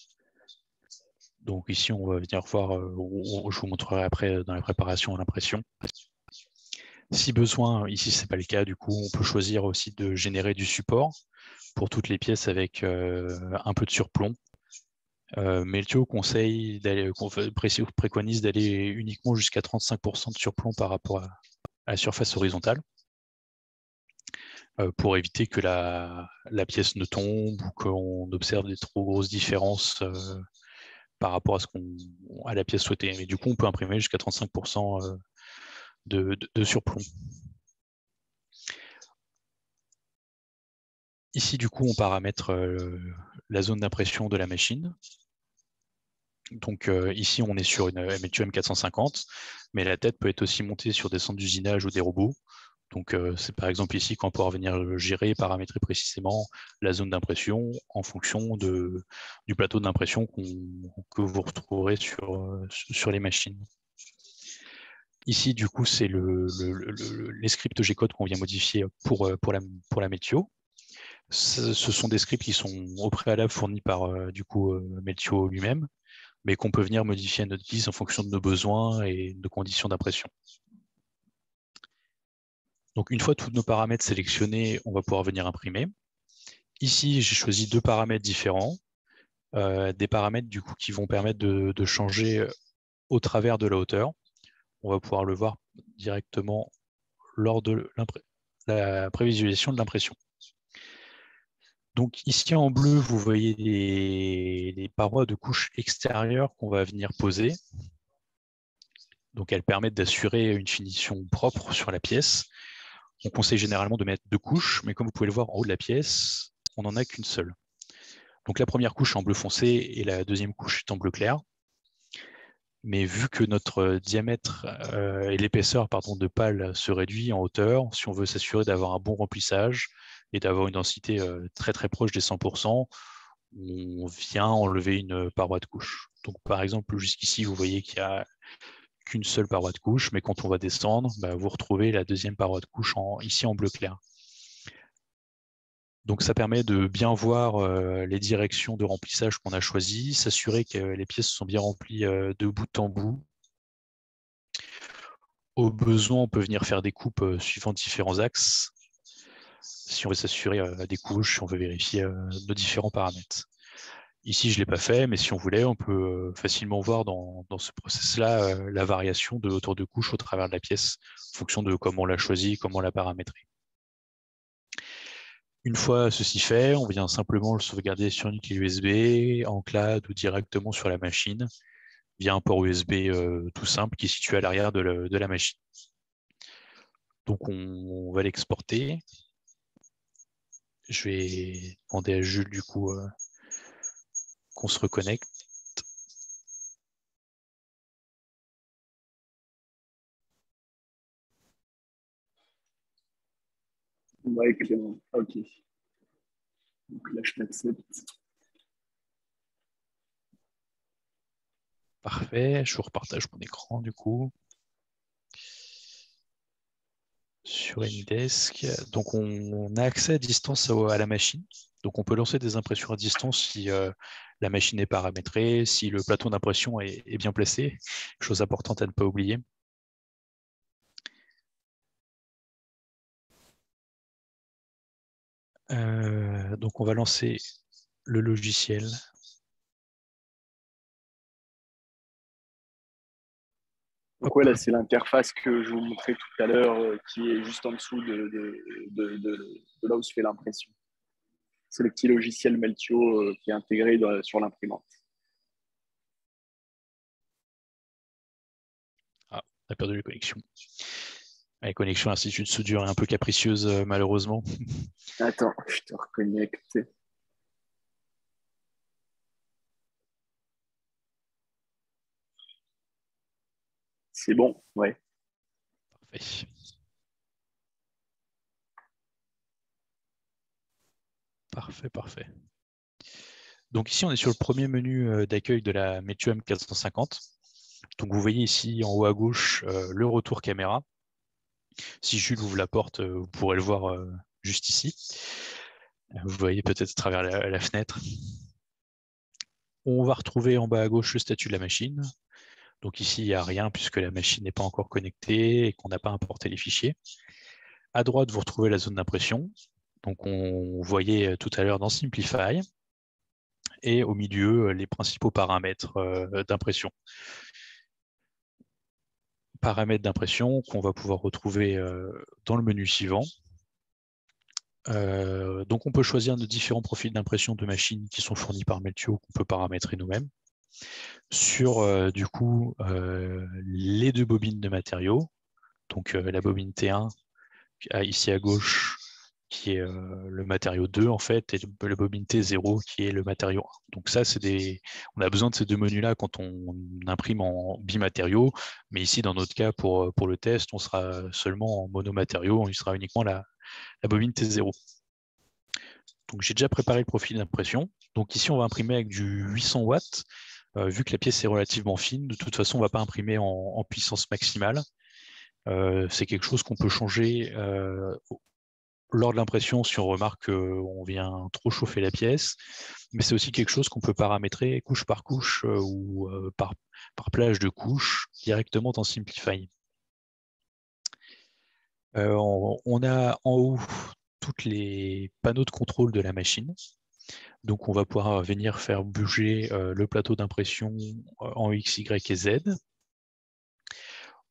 Donc ici, on va venir voir, je vous montrerai après dans la préparation à l'impression. Si besoin, ici ce n'est pas le cas, du coup on peut choisir aussi de générer du support pour toutes les pièces avec un peu de surplomb. Meltio préconise d'aller uniquement jusqu'à 35% de surplomb par rapport à la surface horizontale pour éviter que la pièce ne tombe ou qu'on observe des trop grosses différences par rapport à la pièce souhaitée. Mais du coup, on peut imprimer jusqu'à 35% de surplomb. Ici, du coup, on paramètre la zone d'impression de la machine. Donc ici, on est sur une Meltio M450, mais la tête peut être aussi montée sur des centres d'usinage ou des robots. Donc c'est par exemple ici qu'on pourra venir gérer et paramétrer précisément la zone d'impression en fonction du plateau d'impression que vous retrouverez sur les machines. Ici, du coup, c'est les scripts G-code qu'on vient modifier pour la Meltio. Ce sont des scripts qui sont au préalable fournis par Meltio lui-même, mais qu'on peut venir modifier à notre guise en fonction de nos besoins et de conditions d'impression. Donc, une fois tous nos paramètres sélectionnés, on va pouvoir venir imprimer. Ici, j'ai choisi deux paramètres différents, des paramètres du coup qui vont permettre de changer au travers de la hauteur. On va pouvoir le voir directement lors de la prévisualisation de l'impression. Donc ici en bleu, vous voyez les parois de couche extérieure qu'on va venir poser. Donc elles permettent d'assurer une finition propre sur la pièce. On conseille généralement de mettre deux couches, mais comme vous pouvez le voir en haut de la pièce, on n'en a qu'une seule. Donc la première couche est en bleu foncé et la deuxième couche est en bleu clair. Mais vu que notre diamètre et l'épaisseur de pale se réduit en hauteur, si on veut s'assurer d'avoir un bon remplissage et d'avoir une densité très très proche des 100%, on vient enlever une paroi de couche. Donc par exemple, jusqu'ici, vous voyez qu'il n'y a qu'une seule paroi de couche, mais quand on va descendre, vous retrouvez la deuxième paroi de couche ici en bleu clair. Donc ça permet de bien voir les directions de remplissage qu'on a choisies, s'assurer que les pièces sont bien remplies de bout en bout. Au besoin, on peut venir faire des coupes suivant différents axes. Si on veut s'assurer des couches, on veut vérifier nos différents paramètres. Ici, je ne l'ai pas fait, mais si on voulait, on peut facilement voir dans ce process-là la variation de hauteur de couche au travers de la pièce, en fonction de comment on l'a choisi, comment on l'a paramétré. Une fois ceci fait, on vient simplement le sauvegarder sur une clé USB, en cloud ou directement sur la machine, via un port USB tout simple qui est situé à l'arrière de la machine. Donc on va l'exporter. Je vais demander à Jules du coup qu'on se reconnecte. Ouais, Clément. Ok. Donc là, je t'accepte. Parfait, je vous repartage mon écran du coup. Sur AnyDesk. Donc on a accès à distance à la machine. Donc on peut lancer des impressions à distance si la machine est paramétrée, si le plateau d'impression est bien placé. Chose importante à ne pas oublier. Donc on va lancer le logiciel. Donc ouais, là, c'est l'interface que je vous montrais tout à l'heure qui est juste en dessous de là où se fait l'impression. C'est le petit logiciel Meltio qui est intégré sur l'imprimante. Ah, on a perdu la connexion. La connexion à l'Institut de soudure est un peu capricieuse, malheureusement. Attends, je te reconnecte. C'est bon, ouais. Parfait. Parfait, parfait. Donc ici, on est sur le premier menu d'accueil de la Meltio M450. Donc vous voyez ici en haut à gauche le retour caméra. Si Jules ouvre la porte, vous pourrez le voir juste ici. Vous voyez peut-être à travers la fenêtre. On va retrouver en bas à gauche le statut de la machine. Donc ici, il n'y a rien puisque la machine n'est pas encore connectée et qu'on n'a pas importé les fichiers. À droite, vous retrouvez la zone d'impression. Donc on voyait tout à l'heure dans Simplify. Et au milieu, les principaux paramètres d'impression. Paramètres d'impression qu'on va pouvoir retrouver dans le menu suivant. Donc on peut choisir nos différents profils d'impression de machines qui sont fournis par Meltio qu'on peut paramétrer nous-mêmes. Sur du coup les deux bobines de matériaux, donc la bobine T1 ici à gauche qui est le matériau 2 en fait, et la bobine T0 qui est le matériau 1. Donc ça, on a besoin de ces deux menus-là quand on imprime en bimatériaux, mais ici dans notre cas pour le test, on sera seulement en monomatériaux, il sera uniquement la bobine T0. Donc j'ai déjà préparé le profil d'impression. Donc ici, on va imprimer avec du 800 watts. Vu que la pièce est relativement fine, de toute façon, on ne va pas imprimer en puissance maximale. C'est quelque chose qu'on peut changer lors de l'impression si on remarque qu'on vient trop chauffer la pièce. Mais c'est aussi quelque chose qu'on peut paramétrer couche par couche ou par plage de couches directement dans Simplify. On a en haut tous les panneaux de contrôle de la machine. Donc on va pouvoir venir faire bouger le plateau d'impression en X, Y et Z.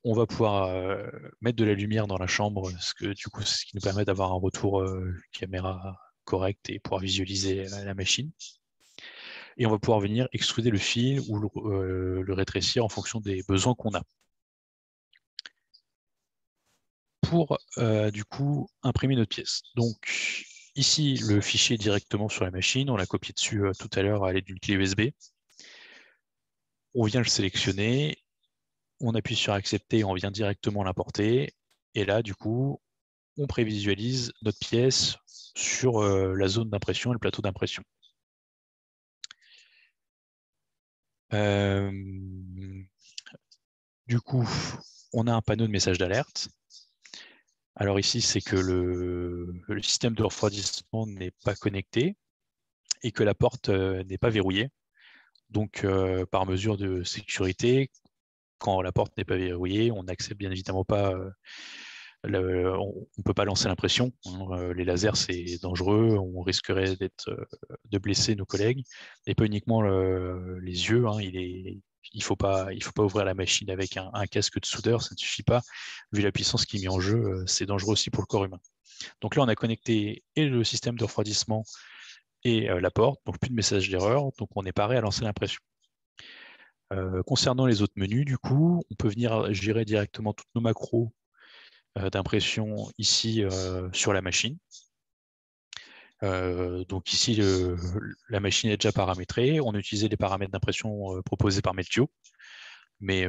On va pouvoir mettre de la lumière dans la chambre, ce qui nous permet d'avoir un retour caméra correct et pouvoir visualiser la machine. Et on va pouvoir venir extruder le fil ou le rétrécir en fonction des besoins qu'on a. Pour du coup imprimer notre pièce. Donc ici, le fichier est directement sur la machine. On l'a copié dessus tout à l'heure à l'aide d'une clé USB. On vient le sélectionner. On appuie sur accepter, on vient directement l'importer. Et là, du coup, on prévisualise notre pièce sur la zone d'impression et le plateau d'impression. Du coup, on a un panneau de message d'alerte. Alors ici, c'est que le système de refroidissement n'est pas connecté et que la porte n'est pas verrouillée. Donc, par mesure de sécurité, quand la porte n'est pas verrouillée, on n'accepte bien évidemment pas on ne peut pas lancer l'impression. Les lasers, c'est dangereux. On risquerait de blesser nos collègues. Et pas uniquement les yeux. Il faut pas ouvrir la machine avec un casque de soudeur. Ça ne suffit pas. Vu la puissance qui est mise en jeu, c'est dangereux aussi pour le corps humain. Donc là, on a connecté et le système de refroidissement et la porte. Donc plus de message d'erreur. Donc on est paré à lancer l'impression. Concernant les autres menus, du coup, on peut venir gérer directement toutes nos macros d'impression ici sur la machine. Donc ici, la machine est déjà paramétrée. On a utilisé les paramètres d'impression proposés par Meltio. Mais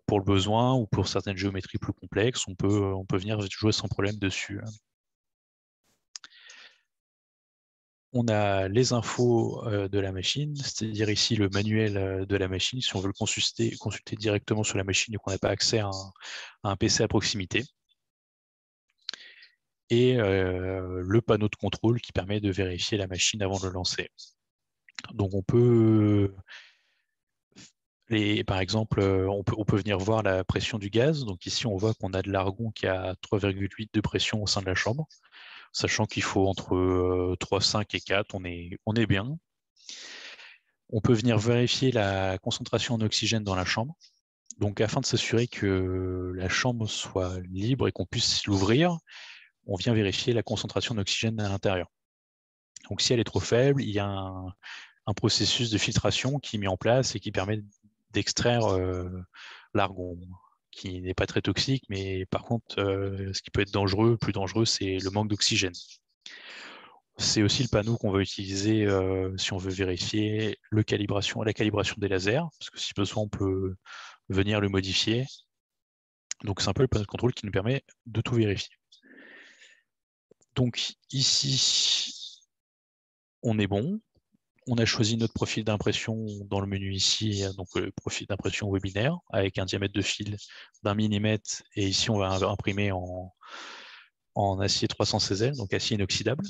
pour le besoin ou pour certaines géométries plus complexes, on peut venir jouer sans problème dessus. On a les infos de la machine, c'est-à-dire ici le manuel de la machine, si on veut le consulter directement sur la machine et qu'on n'a pas accès à un PC à proximité. Et le panneau de contrôle qui permet de vérifier la machine avant de le lancer. Donc on peut, par exemple, on peut venir voir la pression du gaz. Donc ici, on voit qu'on a de l'argon qui a 3,8 de pression au sein de la chambre, sachant qu'il faut entre 3,5 et 4, on est bien. On peut venir vérifier la concentration en oxygène dans la chambre. Donc afin de s'assurer que la chambre soit libre et qu'on puisse l'ouvrir, on vient vérifier la concentration d'oxygène à l'intérieur. Donc si elle est trop faible, il y a un processus de filtration qui est mis en place et qui permet d'extraire l'argon, qui n'est pas très toxique, mais par contre, ce qui peut être dangereux, plus dangereux, c'est le manque d'oxygène. C'est aussi le panneau qu'on va utiliser si on veut vérifier la calibration des lasers, parce que si besoin, on peut venir le modifier. Donc c'est un peu le panneau de contrôle qui nous permet de tout vérifier. Donc ici, on est bon. On a choisi notre profil d'impression dans le menu ici, donc le profil d'impression webinaire avec un diamètre de fil d'1 mm. Et ici, on va imprimer en acier 316L, donc acier inoxydable.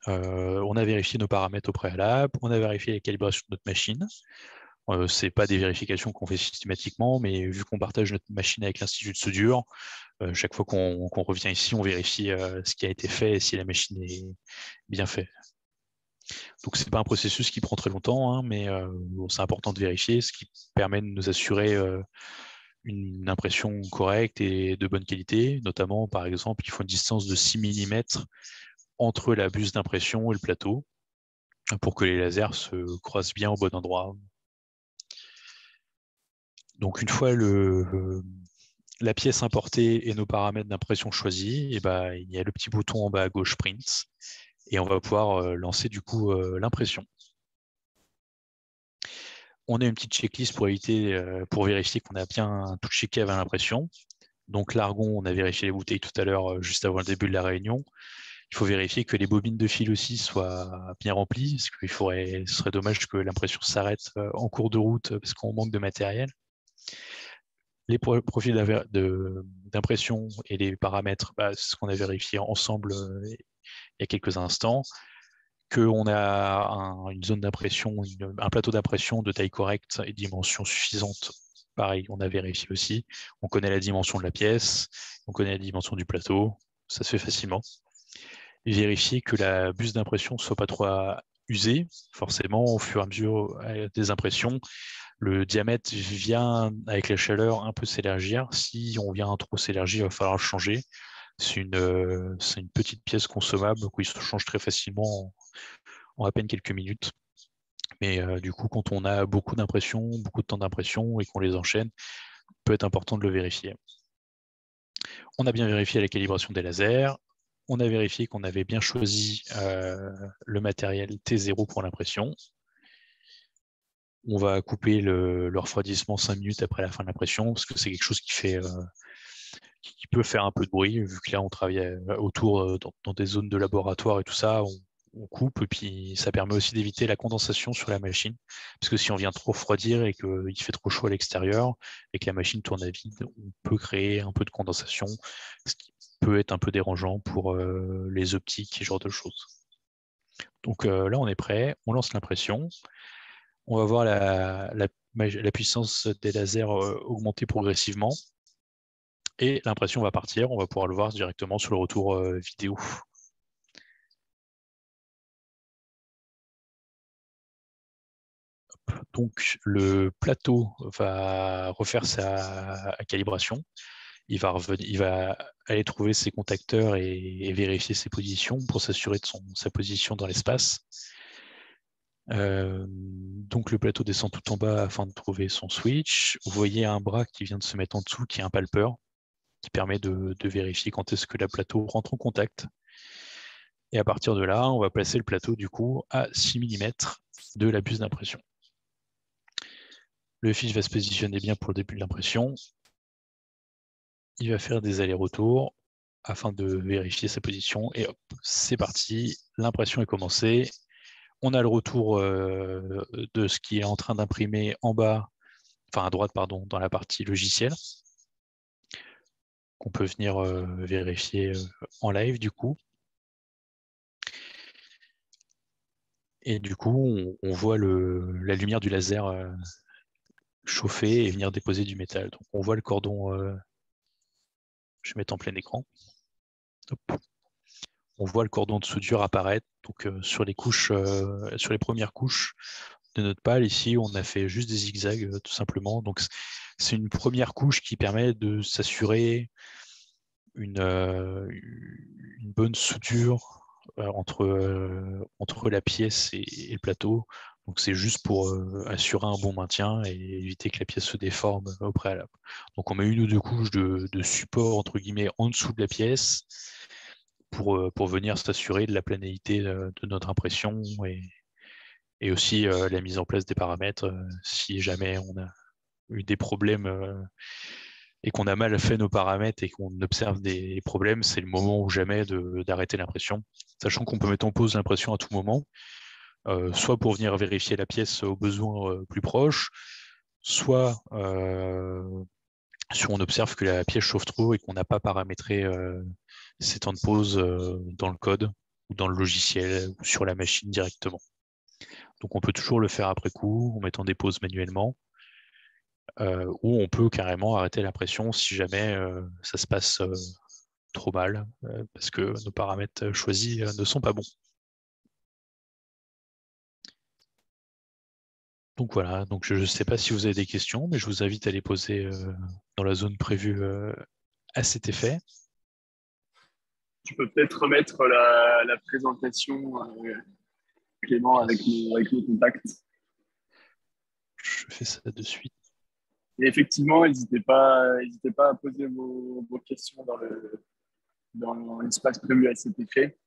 On a vérifié nos paramètres au préalable. On a vérifié la calibration de notre machine. Ce n'est pas des vérifications qu'on fait systématiquement, mais vu qu'on partage notre machine avec l'Institut de soudure, chaque fois qu'on revient ici, on vérifie ce qui a été fait et si la machine est bien faite. Donc, ce n'est pas un processus qui prend très longtemps, hein, mais c'est important de vérifier, ce qui permet de nous assurer une impression correcte et de bonne qualité. Notamment, par exemple, il faut une distance de 6 mm entre la buse d'impression et le plateau pour que les lasers se croisent bien au bon endroit. Donc, une fois la pièce importée et nos paramètres d'impression choisis, et il y a le petit bouton en bas à gauche Print et on va pouvoir lancer du coup l'impression. On a une petite checklist pour vérifier qu'on a bien tout checké avant l'impression. Donc l'argon, on a vérifié les bouteilles tout à l'heure juste avant le début de la réunion. Il faut vérifier que les bobines de fil aussi soient bien remplies, parce ce serait dommage que l'impression s'arrête en cours de route parce qu'on manque de matériel. Les profils d'impression et les paramètres, c'est ce qu'on a vérifié ensemble il y a quelques instants. Qu'on a une zone d'impression, un plateau d'impression de taille correcte et dimension suffisante. Pareil, on a vérifié aussi. On connaît la dimension de la pièce, on connaît la dimension du plateau, ça se fait facilement. Et vérifier que la buse d'impression ne soit pas trop usée. Forcément, au fur et à mesure des impressions, le diamètre vient, avec la chaleur, un peu s'élargir. Si on vient trop s'élargir, il va falloir le changer. C'est une petite pièce consommable qui se change très facilement en à peine quelques minutes. Mais du coup, quand on a beaucoup d'impressions, beaucoup de temps d'impression et qu'on les enchaîne, il peut être important de le vérifier. On a bien vérifié la calibration des lasers. On a vérifié qu'on avait bien choisi le matériel T0 pour l'impression. On va couper le refroidissement 5 minutes après la fin de l'impression, parce que c'est quelque chose qui peut faire un peu de bruit, vu que là, on travaille autour dans des zones de laboratoire et tout ça, on coupe, et puis ça permet aussi d'éviter la condensation sur la machine, parce que si on vient trop refroidir et qu'il fait trop chaud à l'extérieur, et que la machine tourne à vide, on peut créer un peu de condensation, ce qui peut être un peu dérangeant pour les optiques et ce genre de choses. Donc là, on est prêt, on lance l'impression. On va voir la puissance des lasers augmenter progressivement. Et l'impression va partir, on va pouvoir le voir directement sur le retour vidéo. Donc, le plateau va refaire sa calibration. Il va aller trouver ses contacteurs et vérifier ses positions pour s'assurer de sa position dans l'espace. Donc, le plateau descend tout en bas afin de trouver son switch. Vous voyez un bras qui vient de se mettre en dessous, qui est un palpeur, qui permet de vérifier quand est-ce que le plateau rentre en contact. Et à partir de là, on va placer le plateau du coup à 6 mm de la buse d'impression. Le fiche va se positionner bien pour le début de l'impression. Il va faire des allers-retours afin de vérifier sa position. Et hop, c'est parti. L'impression est commencée. On a le retour de ce qui est en train d'imprimer en bas, enfin à droite, pardon, dans la partie logicielle, qu'on peut venir vérifier en live du coup. Et du coup, on voit la lumière du laser chauffer et venir déposer du métal. Donc on voit le cordon, je vais mettre en plein écran. Hop. On voit le cordon de soudure apparaître. Donc sur les premières couches de notre pale, ici, on a fait juste des zigzags tout simplement. Donc c'est une première couche qui permet de s'assurer une bonne soudure entre la pièce et le plateau. Donc c'est juste pour assurer un bon maintien et éviter que la pièce se déforme au préalable. Donc on met une ou deux couches de support entre guillemets en dessous de la pièce pour venir s'assurer de la planéité de notre impression et aussi la mise en place des paramètres si jamais on a eu des problèmes et qu'on a mal fait nos paramètres et qu'on observe des problèmes, c'est le moment ou jamais d'arrêter l'impression, sachant qu'on peut mettre en pause l'impression à tout moment, soit pour venir vérifier la pièce au besoin plus proche, soit si on observe que la pièce chauffe trop et qu'on n'a pas paramétré ces temps de pause dans le code ou dans le logiciel ou sur la machine directement. Donc on peut toujours le faire après coup en mettant des pauses manuellement. Ou on peut carrément arrêter l'impression si jamais ça se passe trop mal, parce que nos paramètres choisis ne sont pas bons. Donc voilà, donc je ne sais pas si vous avez des questions, mais je vous invite à les poser dans la zone prévue à cet effet. Tu peux peut-être remettre la présentation, Clément, avec nos contacts. Je fais ça de suite. Et effectivement, n'hésitez pas à poser vos questions dans l'espace prévu à cet effet.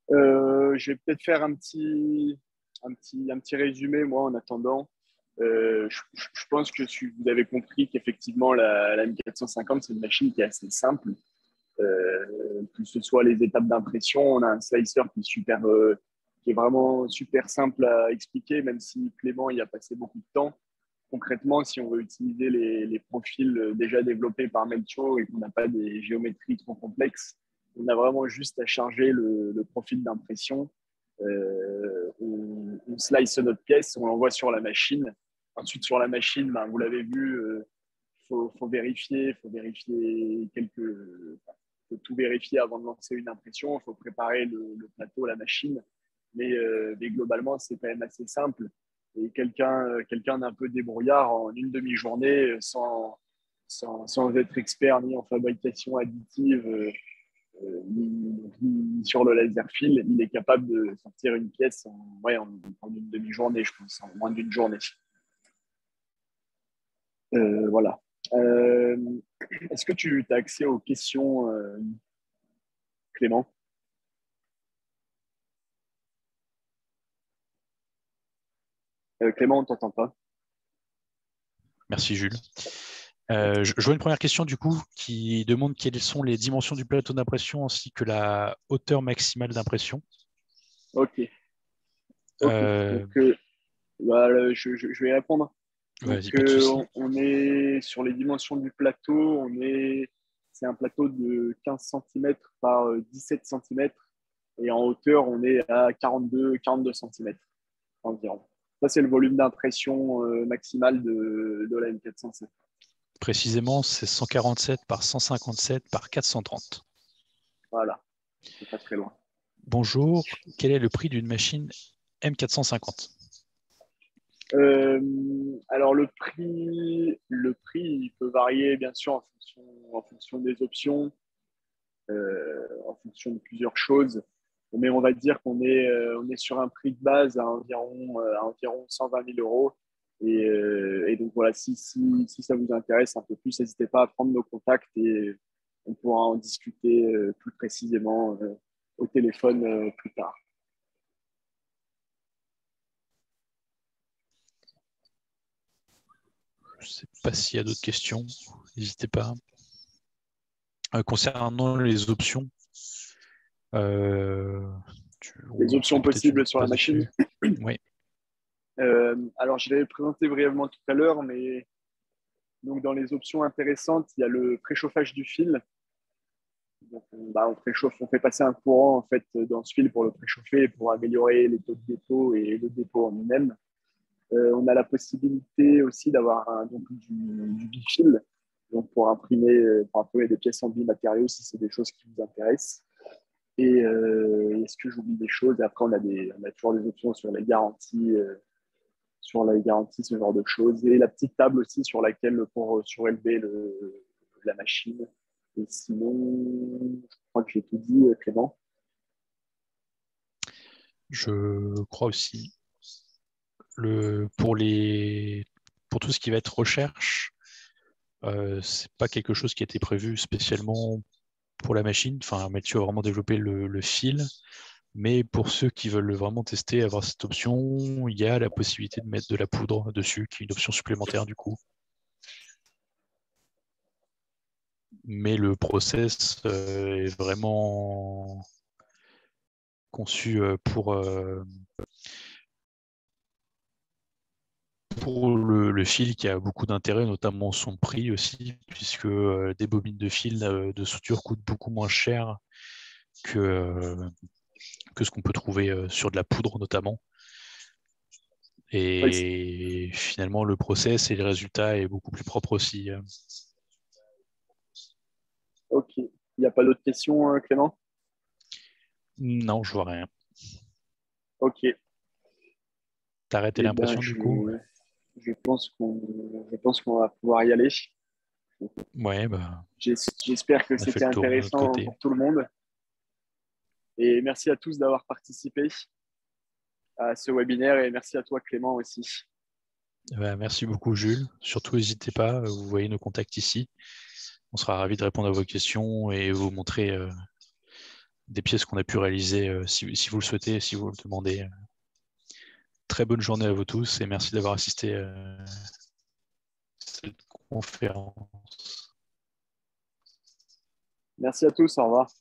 Je vais peut-être faire un petit résumé, moi, en attendant. Je pense que vous avez compris qu'effectivement, la M450, c'est une machine qui est assez simple. Que ce soit les étapes d'impression, on a un slicer qui est vraiment super simple à expliquer, même si Clément y a passé beaucoup de temps. Concrètement, si on veut utiliser les profils déjà développés par Melcho et qu'on n'a pas des géométries trop complexes, on a vraiment juste à charger le profil d'impression. On slice notre pièce, on l'envoie sur la machine. Ensuite, sur la machine, ben, vous l'avez vu, faut vérifier faut tout vérifier avant de lancer une impression. Il faut préparer le plateau, la machine. Mais globalement, c'est quand même assez simple. Et quelqu'un d'un peu débrouillard en une demi-journée, sans être expert ni en fabrication additive, ni sur le laser fil, il est capable de sortir une pièce en une demi-journée, je pense, en moins d'une journée. Voilà. Est-ce que tu as accès aux questions, Clément? Clément, on ne t'entend pas. Merci Jules. Je vois une première question du coup qui demande quelles sont les dimensions du plateau d'impression ainsi que la hauteur maximale d'impression. Ok. Donc, voilà, je vais répondre. Vas-y, Donc, pas de souci. on est sur les dimensions du plateau. C'est un plateau de 15 cm par 17 cm. Et en hauteur, on est à 42 cm. environ. Ça, c'est le volume d'impression maximal de la M405. Précisément, c'est 147 par 157 par 430. Voilà, c'est pas très loin. Bonjour, quel est le prix d'une machine M450? Alors le prix, il peut varier bien sûr en fonction des options, en fonction de plusieurs choses. Mais on va dire on est sur un prix de base à environ 120 000 euros. Et donc voilà, si ça vous intéresse un peu plus, n'hésitez pas à prendre nos contacts et on pourra en discuter plus précisément au téléphone plus tard. Je ne sais pas s'il y a d'autres questions, n'hésitez pas. Concernant les options, les options possibles sur la machine. Oui. Alors, je l'avais présenté brièvement tout à l'heure, mais donc, dans les options intéressantes, il y a le préchauffage du fil. Donc, on fait passer un courant en fait, dans ce fil pour le préchauffer, pour améliorer les taux de dépôt et le dépôt en lui-même. On a la possibilité aussi d'avoir du bifil, donc pour imprimer des pièces en bimatériaux si c'est des choses qui vous intéressent. Et est-ce que j'oublie des choses? Et après, on a toujours des options sur les garanties, ce genre de choses. Et la petite table aussi sur laquelle pour surélever la machine. Et sinon, je crois que j'ai tout dit, Clément. Je crois aussi. Pour tout ce qui va être recherche, c'est pas quelque chose qui a été prévu spécialement pour la machine. Enfin, Mathieu a vraiment développé le fil. Mais pour ceux qui veulent vraiment tester, avoir cette option, il y a la possibilité de mettre de la poudre dessus, qui est une option supplémentaire du coup. Mais le process est vraiment conçu pour le fil qui a beaucoup d'intérêt, notamment son prix aussi, puisque des bobines de fil de suture coûtent beaucoup moins cher que ce qu'on peut trouver sur de la poudre notamment. Et finalement, le process et le résultat est beaucoup plus propre aussi. Ok. Il n'y a pas d'autres questions, Clément? Non, je vois rien. Ok. T'as arrêté l'impression du coup? Je pense qu'on va pouvoir y aller. Ouais, bah. J'espère que c'était intéressant pour tout le monde. Et merci à tous d'avoir participé à ce webinaire et merci à toi Clément aussi. Merci beaucoup Jules. Surtout n'hésitez pas, vous voyez nos contacts ici. On sera ravis de répondre à vos questions et vous montrer des pièces qu'on a pu réaliser si vous le souhaitez, si vous le demandez. Très bonne journée à vous tous et merci d'avoir assisté à cette conférence. Merci à tous, au revoir.